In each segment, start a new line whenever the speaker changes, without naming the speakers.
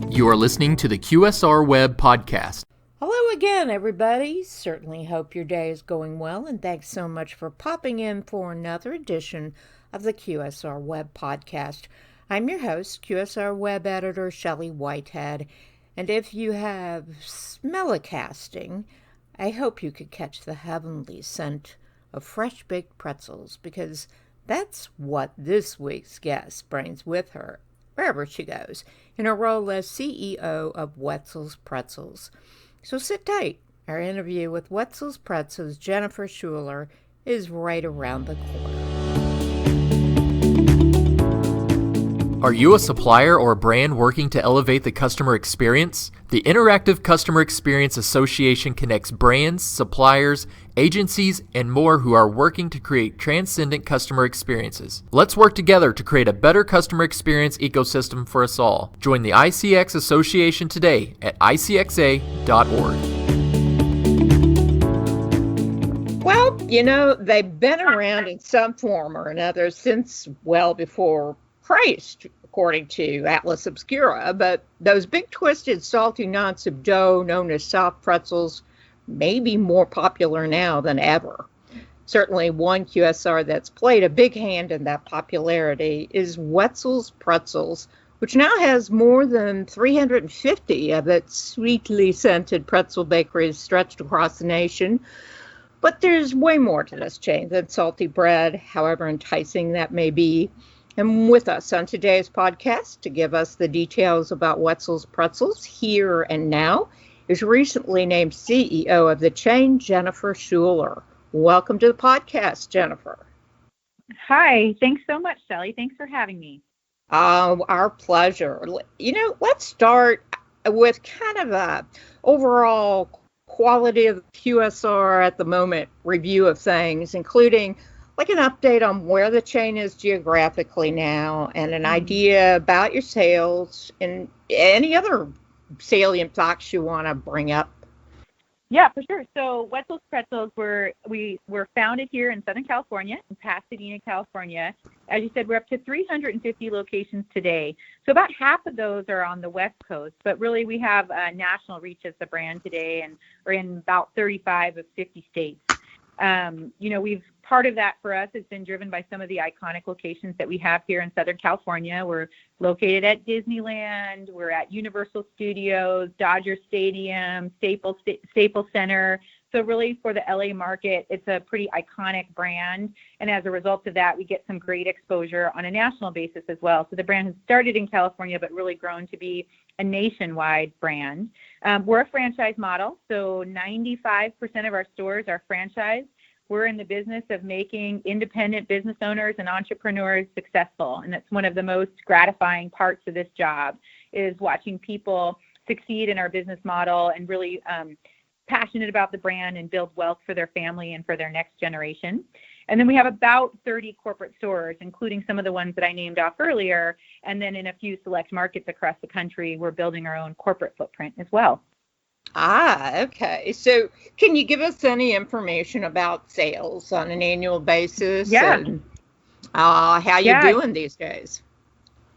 You are listening to the QSRweb podcast.
Hello again, everybody. Certainly hope your day is going well, and thanks so much for popping in for another edition of the QSRweb podcast. I'm your host, QSRweb editor Shelley Whitehead, and if you have smellicasting, I hope you could catch the heavenly scent of fresh-baked pretzels, because that's what this week's guest brings with her wherever she goes, in her role as CEO of Wetzel's Pretzels. So sit tight. Our interview with Wetzel's Pretzels' Jennifer Schuler is right around the corner.
Are you a supplier or a brand working to elevate the customer experience? The Interactive Customer Experience Association connects brands, suppliers, agencies, and more who are working to create transcendent customer experiences. Let's work together to create a better customer experience ecosystem for us all. Join the ICX Association today at icxa.org.
Well, they've been around in some form or another since well before Christ, according to Atlas Obscura, but those big twisted salty knots of dough known as soft pretzels may be more popular now than ever. Certainly one QSR that's played a big hand in that popularity is Wetzel's Pretzels, which now has more than 350 of its sweetly scented pretzel bakeries stretched across the nation. But there's way more to this chain than salty bread, however enticing that may be. And with us on today's podcast to give us the details about Wetzel's Pretzels here and now is recently named CEO of the chain, Jennifer Schuler. Welcome to the podcast, Jennifer.
Hi, thanks so much, Shelley. Thanks for having me.
Our pleasure. Let's start with kind of a overall quality of QSR at the moment review of things, including like an update on where the chain is geographically now and an idea about your sales and any other salient facts you want to bring up.
Yeah, for sure. So Wetzel's Pretzels were founded here in Southern California, in Pasadena, California. As you said, we're up to 350 locations today. So about half of those are on the West Coast, but really we have a national reach as the brand today, and we're in about 35 of 50 states. Part of that for us has been driven by some of the iconic locations that we have here in Southern California. We're located at Disneyland, we're at Universal Studios, Dodger Stadium, Staples Center. So really for the LA market, it's a pretty iconic brand. And as a result of that, we get some great exposure on a national basis as well. So the brand has started in California, but really grown to be a nationwide brand. We're a franchise model. So 95% of our stores are franchised. We're in the business of making independent business owners and entrepreneurs successful. And that's one of the most gratifying parts of this job, is watching people succeed in our business model and really passionate about the brand and build wealth for their family and for their next generation. And then we have about 30 corporate stores, including some of the ones that I named off earlier. And then in a few select markets across the country, we're building our own corporate footprint as well.
Okay. So can you give us any information about sales on an annual basis?
Yeah.
And how you doing these days?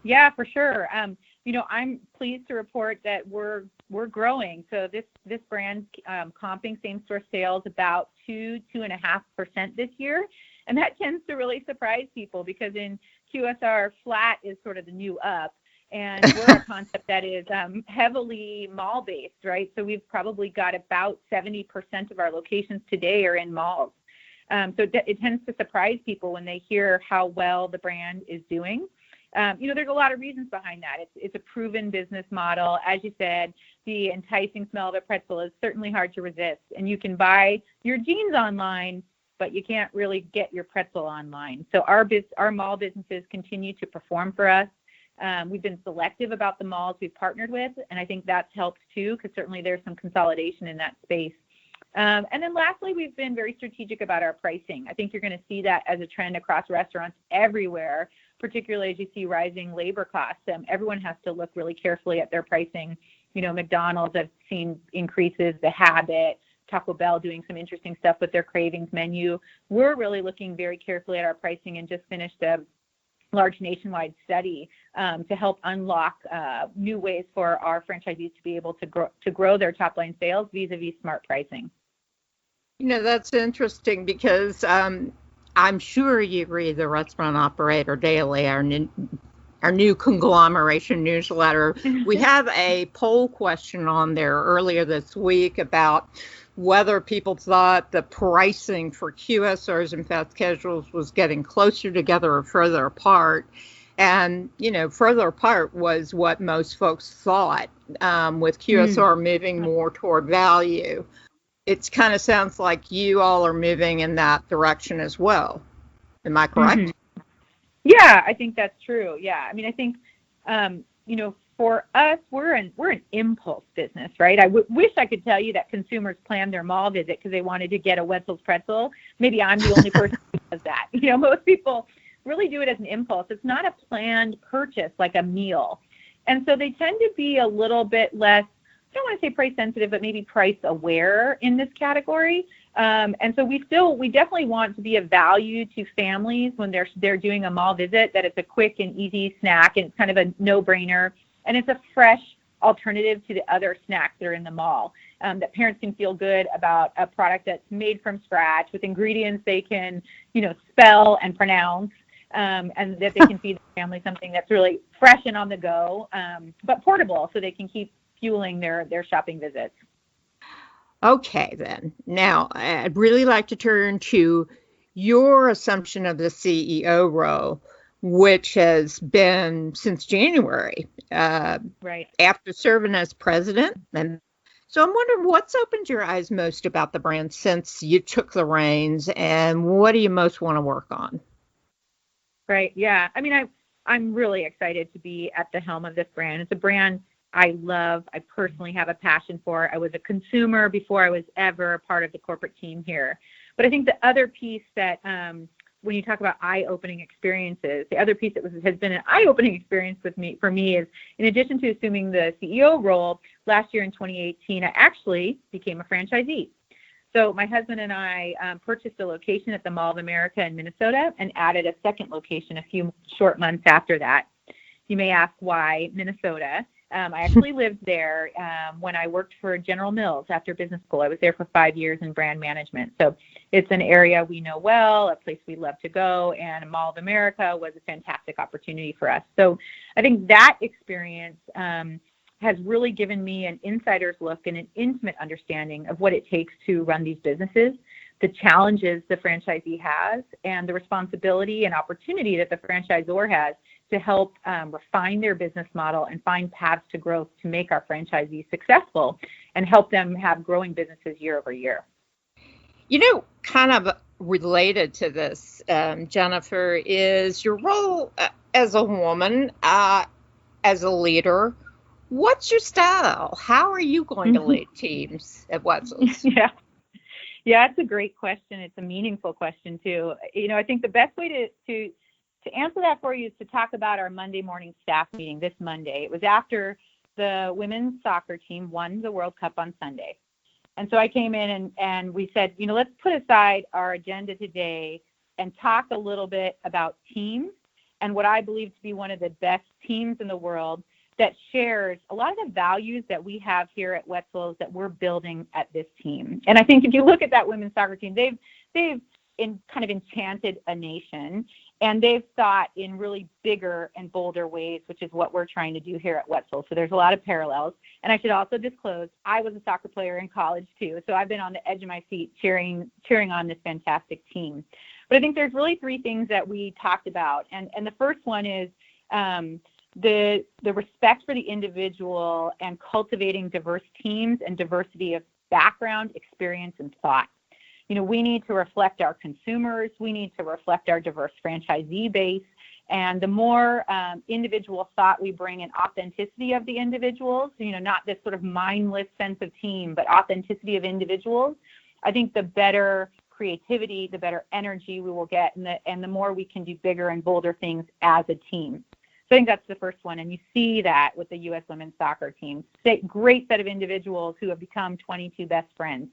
Yeah, for sure. I'm pleased to report that we're growing. So this brand's comping same-store sales about 2.5% this year. And that tends to really surprise people, because in QSR, flat is sort of the new up. And we're a concept that is heavily mall-based, right? So we've probably got about 70% of our locations today are in malls. So it tends to surprise people when they hear how well the brand is doing. There's a lot of reasons behind that. It's a proven business model. As you said, the enticing smell of a pretzel is certainly hard to resist. And you can buy your jeans online, but you can't really get your pretzel online. So our mall businesses continue to perform for us. We've been selective about the malls we've partnered with, and I think that's helped too, because certainly there's some consolidation in that space. And then lastly, we've been very strategic about our pricing. I think you're going to see that as a trend across restaurants everywhere, particularly as you see rising labor costs. Everyone has to look really carefully at their pricing. McDonald's, I've seen increases, The Habit, Taco Bell doing some interesting stuff with their cravings menu. We're really looking very carefully at our pricing and just finished a large nationwide study to help unlock new ways for our franchisees to be able to grow their top line sales vis-a-vis smart pricing.
That's interesting because I'm sure you read the Restaurant Operator Daily, our new conglomeration newsletter. We have a poll question on there earlier this week about whether people thought the pricing for QSRs and fast casuals was getting closer together or further apart. And, further apart was what most folks thought, with QSR moving more toward value. It kind of sounds like you all are moving in that direction as well. Am I correct?
Mm-hmm. Yeah, I think that's true. Yeah. I mean, I think, for us, we're an impulse business, right? I wish I could tell you that consumers planned their mall visit because they wanted to get a Wetzel's pretzel. Maybe I'm the only person who does that. Most people really do it as an impulse. It's not a planned purchase like a meal. And so they tend to be a little bit less, I don't want to say price sensitive, but maybe price aware in this category. And so we definitely want to be of value to families when they're doing a mall visit, that it's a quick and easy snack and it's kind of a no-brainer. And it's a fresh alternative to the other snacks that are in the mall, that parents can feel good about a product that's made from scratch with ingredients they can, spell and pronounce, and that they can feed the family something that's really fresh and on the go, but portable so they can keep fueling their shopping visits.
Okay, then. Now, I'd really like to turn to your assumption of the CEO role, which has been since January,
right
after serving as president. And so I'm wondering what's opened your eyes most about the brand since you took the reins, and what do you most want to work on?
Right. Yeah. I mean, I'm really excited to be at the helm of this brand. It's a brand I love. I personally have a passion for. I was a consumer before I was ever a part of the corporate team here. But I think the other piece that, when you talk about eye-opening experiences, the other piece that has been an eye-opening experience for me is, in addition to assuming the CEO role, last year in 2018, I actually became a franchisee. So my husband and I purchased a location at the Mall of America in Minnesota and added a second location a few short months after that. You may ask why Minnesota. I actually lived there when I worked for General Mills after business school. I was there for 5 years in brand management. So it's an area we know well, a place we love to go, and Mall of America was a fantastic opportunity for us. So I think that experience has really given me an insider's look and an intimate understanding of what it takes to run these businesses, the challenges the franchisee has, and the responsibility and opportunity that the franchisor has to help refine their business model and find paths to growth to make our franchisees successful and help them have growing businesses year over year.
Kind of related to this, Jennifer, is your role as a woman, as a leader. What's your style? How are you going to lead teams at Wetzel's?
Yeah, it's a great question. It's a meaningful question too. I think the best way to answer that for you is to talk about our Monday morning staff meeting this Monday. It was after the women's soccer team won the World Cup on Sunday. And so I came in and we said, let's put aside our agenda today and talk a little bit about teams and what I believe to be one of the best teams in the world that shares a lot of the values that we have here at Wetzel's that we're building at this team. And I think if you look at that women's soccer team, they've kind of enchanted a nation, and they've thought in really bigger and bolder ways, which is what we're trying to do here at Wetzel. So there's a lot of parallels. And I should also disclose, I was a soccer player in college too. So I've been on the edge of my seat cheering on this fantastic team. But I think there's really three things that we talked about. And the first one is the respect for the individual and cultivating diverse teams and diversity of background, experience, and thought. We need to reflect our consumers. We need to reflect our diverse franchisee base. And the more individual thought we bring and authenticity of the individuals, not this sort of mindless sense of team, but authenticity of individuals, I think the better creativity, the better energy we will get, and the more we can do bigger and bolder things as a team. So I think that's the first one. And you see that with the U.S. women's soccer team. Great set of individuals who have become 22 best friends.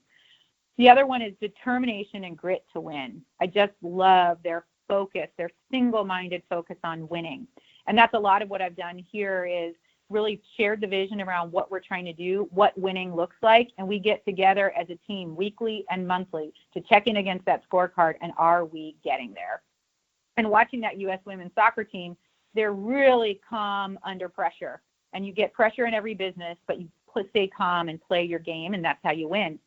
The other one is determination and grit to win. I just love their focus, their single-minded focus on winning. And that's a lot of what I've done here is really shared the vision around what we're trying to do, what winning looks like, and we get together as a team weekly and monthly to check in against that scorecard, and are we getting there? And watching that U.S. women's soccer team, they're really calm under pressure. And you get pressure in every business, but you stay calm and play your game, and that's how you win.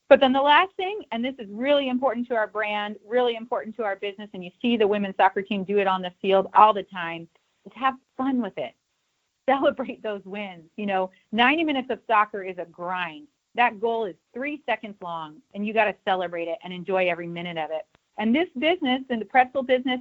But then the last thing, and this is really important to our brand, really important to our business, and you see the women's soccer team do it on the field all the time, is have fun with it. Celebrate those wins. 90 minutes of soccer is a grind. That goal is 3 seconds long, and you got to celebrate it and enjoy every minute of it. And this business, and the pretzel business,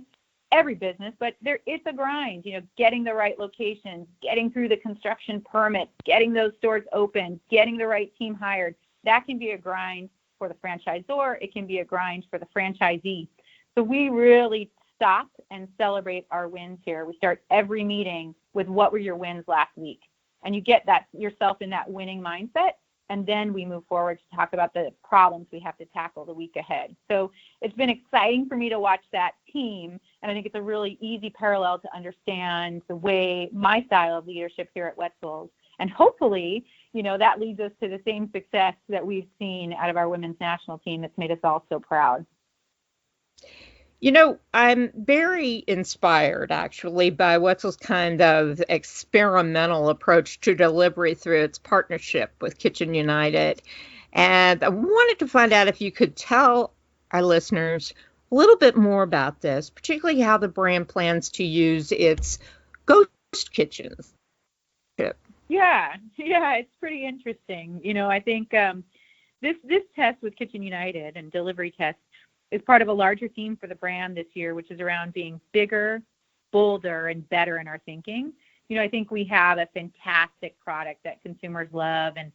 every business, but it's a grind, getting the right locations, getting through the construction permit, getting those stores open, getting the right team hired. That can be a grind for the franchisor. It can be a grind for the franchisee. So we really stop and celebrate our wins here. We start every meeting with what were your wins last week. And you get that yourself in that winning mindset. And then we move forward to talk about the problems we have to tackle the week ahead. So it's been exciting for me to watch that team. And I think it's a really easy parallel to understand the way my style of leadership here at Wetzel's. And hopefully, that leads us to the same success that we've seen out of our women's national team that's made us all so proud.
I'm very inspired, actually, by Wetzel's kind of experimental approach to delivery through its partnership with Kitchen United. And I wanted to find out if you could tell our listeners a little bit more about this, particularly how the brand plans to use its ghost kitchens.
Yeah, it's pretty interesting. I think this test with Kitchen United and delivery test is part of a larger theme for the brand this year, which is around being bigger, bolder, and better in our thinking. I think we have a fantastic product that consumers love, and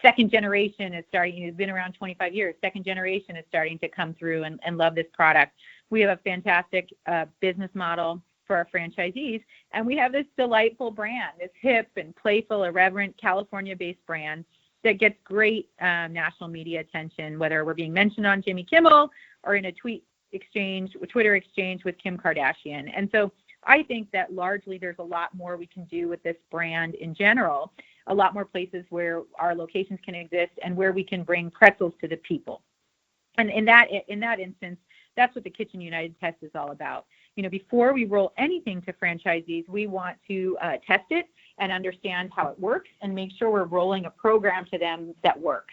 second generation is starting. It's been around 25 years. Second generation is starting to come through and love this product. We have a fantastic business model for our franchisees, and we have this delightful brand, this hip and playful, irreverent, California-based brand that gets great national media attention, whether we're being mentioned on Jimmy Kimmel or in a Twitter exchange with Kim Kardashian. And so I think that largely there's a lot more we can do with this brand in general, a lot more places where our locations can exist and where we can bring pretzels to the people. And in that instance, that's what the Kitchen United test is all about. Before we roll anything to franchisees, we want to test it and understand how it works and make sure we're rolling a program to them that works.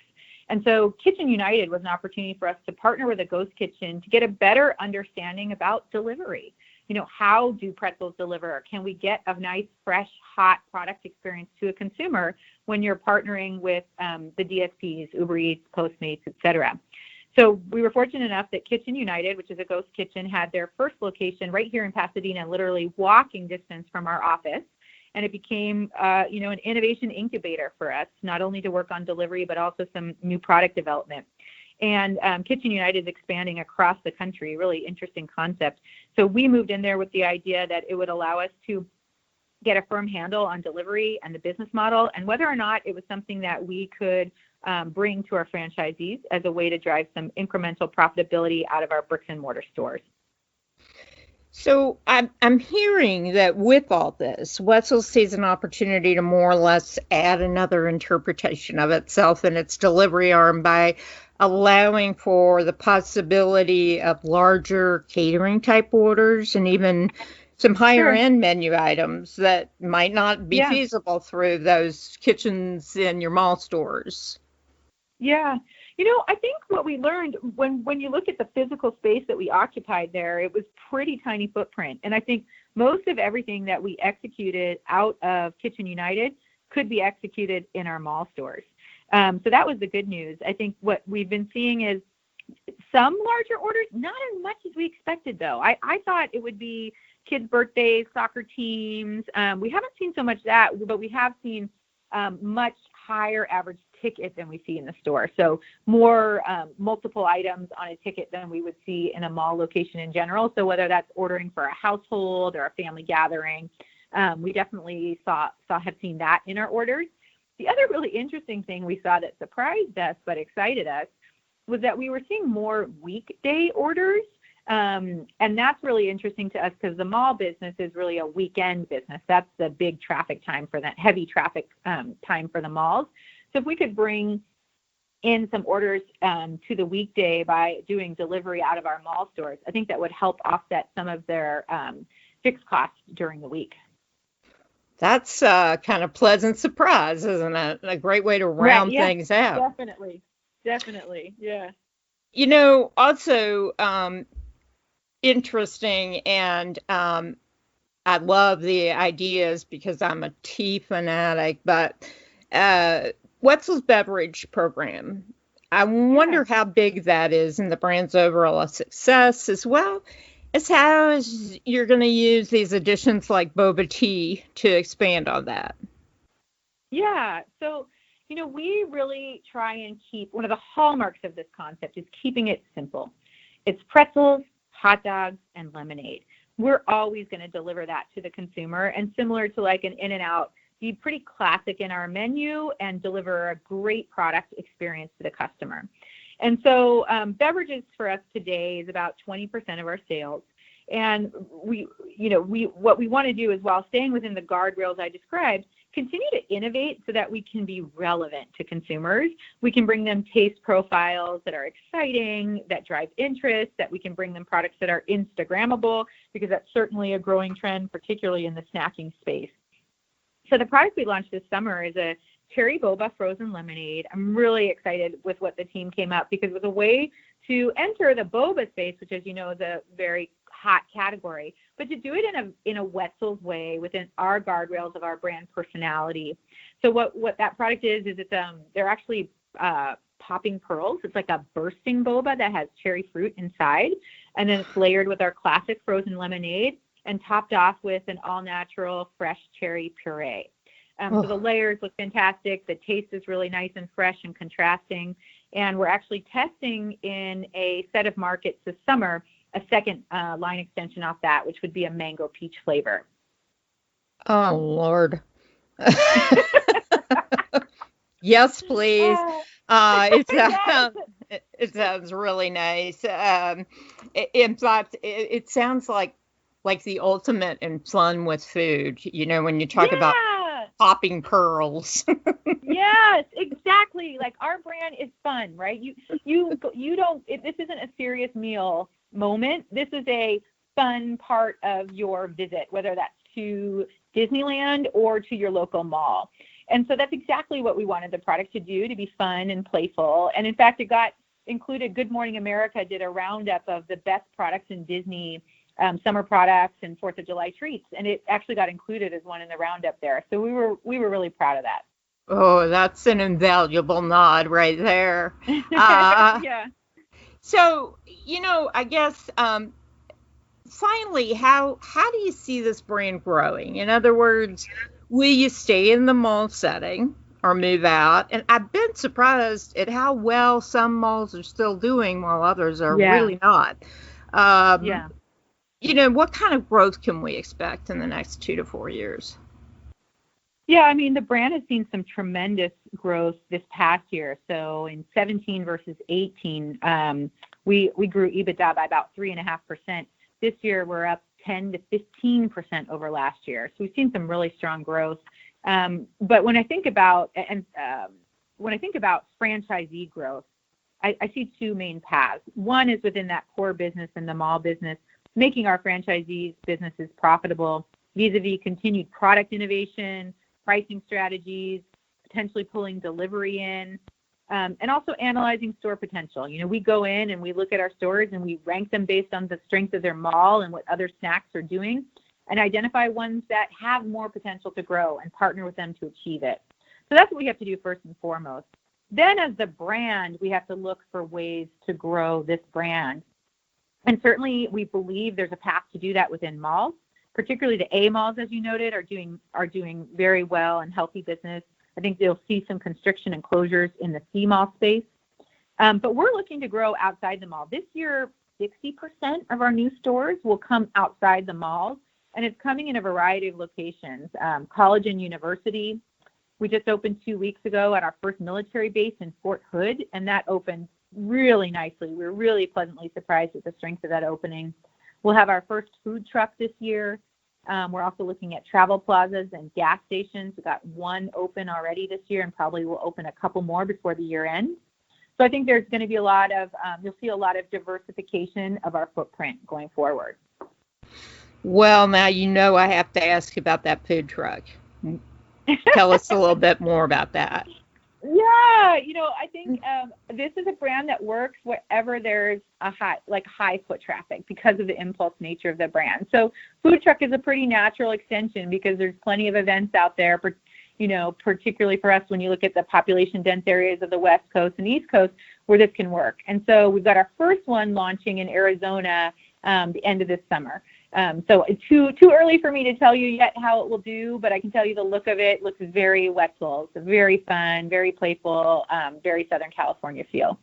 And so Kitchen United was an opportunity for us to partner with a ghost kitchen to get a better understanding about delivery. How do pretzels deliver? Can we get a nice, fresh, hot product experience to a consumer when you're partnering with the DSPs, Uber Eats, Postmates, et cetera? So we were fortunate enough that Kitchen United, which is a ghost kitchen, had their first location right here in Pasadena, literally walking distance from our office. And it became, an innovation incubator for us, not only to work on delivery, but also some new product development. And Kitchen United is expanding across the country, really interesting concept. So we moved in there with the idea that it would allow us to get a firm handle on delivery and the business model, and whether or not it was something that we could bring to our franchisees as a way to drive some incremental profitability out of our bricks and mortar stores.
So I'm hearing that with all this, Wetzel sees an opportunity to more or less add another interpretation of itself and its delivery arm by allowing for the possibility of larger catering type orders and even some higher end menu items that might not be feasible through those kitchens in your mall stores.
Yeah. I think what we learned when you look at the physical space that we occupied there, it was pretty tiny footprint. And I think most of everything that we executed out of Kitchen United could be executed in our mall stores. So that was the good news. I think what we've been seeing is some larger orders, not as much as we expected, though. I thought it would be kids' birthdays, soccer teams. We haven't seen so much that, but we have seen much higher average ticket than we see in the store. So more multiple items on a ticket than we would see in a mall location in general. So whether that's ordering for a household or a family gathering, we definitely have seen that in our orders. The other really interesting thing we saw that surprised us but excited us was that we were seeing more weekday orders And that's really interesting to us because the mall business is really a weekend business. That's the big traffic time for that, heavy traffic time for the malls. So if we could bring in some orders to the weekday by doing delivery out of our mall stores, I think that would help offset some of their fixed costs during the week.
That's kind of pleasant surprise, isn't it? A great way to round things out.
Definitely, yeah.
Also interesting, and I love the ideas because I'm a tea fanatic, but Wetzel's beverage program, I wonder how big that is in the brand's overall success, as well as how you're going to use these additions like boba tea to expand on that.
Yeah, so we really try and keep, one of the hallmarks of this concept is keeping it simple. It's pretzels, hot dogs, and lemonade. We're always going to deliver that to the consumer, and similar to like an In-N-Out, be pretty classic in our menu and deliver a great product experience to the customer. And so beverages for us today is about 20% of our sales. And what we want to do is, while staying within the guardrails I described, continue to innovate so that we can be relevant to consumers. We can bring them taste profiles that are exciting, that drive interest, that we can bring them products that are Instagrammable, because that's certainly a growing trend, particularly in the snacking space. So the product we launched this summer is a cherry boba frozen lemonade. I'm really excited with what the team came up, because it was a way to enter the boba space, which, as you know, is a very hot category, but to do it in a Wetzel's way within our guardrails of our brand personality. So what that product is it's they're actually popping pearls. It's like a bursting boba that has cherry fruit inside, and then it's layered with our classic frozen lemonade and topped off with an all-natural fresh cherry puree. So the layers look fantastic. The taste is really nice and fresh and contrasting. And we're actually testing in a set of markets this summer a second line extension off that, which would be a mango peach flavor.
Oh, Lord. Yes, please. It sounds really nice. In fact, it sounds like the ultimate in fun with food, when you talk about popping pearls.
Yes, exactly. Like, our brand is fun, right? You don't, this isn't a serious meal moment. This is a fun part of your visit, whether that's to Disneyland or to your local mall. And so that's exactly what we wanted the product to do, to be fun and playful. And in fact, it got included. Good Morning America did a roundup of the best products in Disney summer products and 4th of July treats, and it actually got included as one in the roundup there. So we were really proud of that.
Oh, that's an invaluable nod right there.
Yeah.
So, I guess finally, how do you see this brand growing? In other words, will you stay in the mall setting or move out? And I've been surprised at how well some malls are still doing while others are really not. What kind of growth can we expect in the next 2 to 4 years?
Yeah, I mean, the brand has seen some tremendous growth this past year. So in 17 versus 18, we grew EBITDA by about 3.5%. This year, we're up 10 to 15% over last year. So we've seen some really strong growth. But when I think about franchisee growth, I see two main paths. One is within that core business and the mall business, making our franchisees' businesses profitable vis-a-vis continued product innovation, pricing strategies, potentially pulling delivery in, and also analyzing store potential. We go in and we look at our stores and we rank them based on the strength of their mall and what other snacks are doing, and identify ones that have more potential to grow and partner with them to achieve it. So that's what we have to do first and foremost. Then, as the brand, we have to look for ways to grow this brand. And certainly we believe there's a path to do that within malls. Particularly the A malls, as you noted, are doing very well and healthy business. I think you'll see some constriction and closures in the C mall space. But we're looking to grow outside the mall. This year, 60% of our new stores will come outside the malls, and it's coming in a variety of locations. College and university. We just opened 2 weeks ago at our first military base in Fort Hood, and that opened really nicely. We're really pleasantly surprised at the strength of that opening. We'll have our first food truck this year. We're also looking at travel plazas and gas stations. We got one open already this year, and probably will open a couple more before the year ends. So I think there's going to be a lot of, you'll see a lot of diversification of our footprint going forward.
Well, now I have to ask you about that food truck. Tell us a little bit more about that.
Yeah, I think this is a brand that works wherever there's a high foot traffic because of the impulse nature of the brand. So food truck is a pretty natural extension because there's plenty of events out there, particularly for us when you look at the population dense areas of the West Coast and East Coast where this can work. And so we've got our first one launching in Arizona the end of this summer. So it's too early for me to tell you yet how it will do, but I can tell you the look of it looks very Wetzel. It's very fun, very playful, very Southern California feel.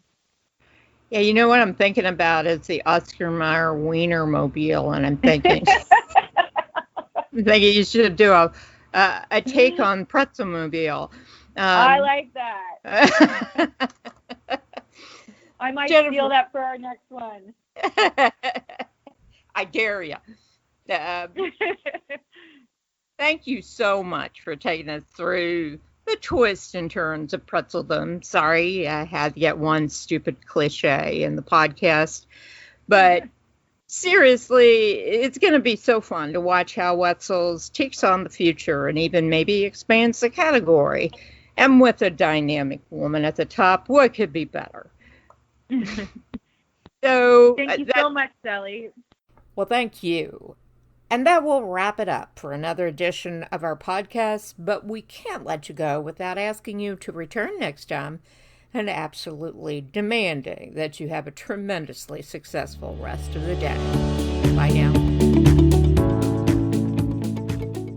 Yeah, you know what I'm thinking about is the Oscar Mayer Wiener Mobile, and I'm thinking you should do a take on Pretzel Mobile.
I like that. I might steal that for our next one.
I dare you. Thank you so much for taking us through the twists and turns of pretzeldom. Sorry, I had to get one stupid cliche in the podcast. But seriously, it's going to be so fun to watch how Wetzel's takes on the future and even maybe expands the category. And with a dynamic woman at the top, what could be better? So
thank you so much, Sally.
Well, thank you. And that will wrap it up for another edition of our podcast, but we can't let you go without asking you to return next time and absolutely demanding that you have a tremendously successful rest of the day. Bye now.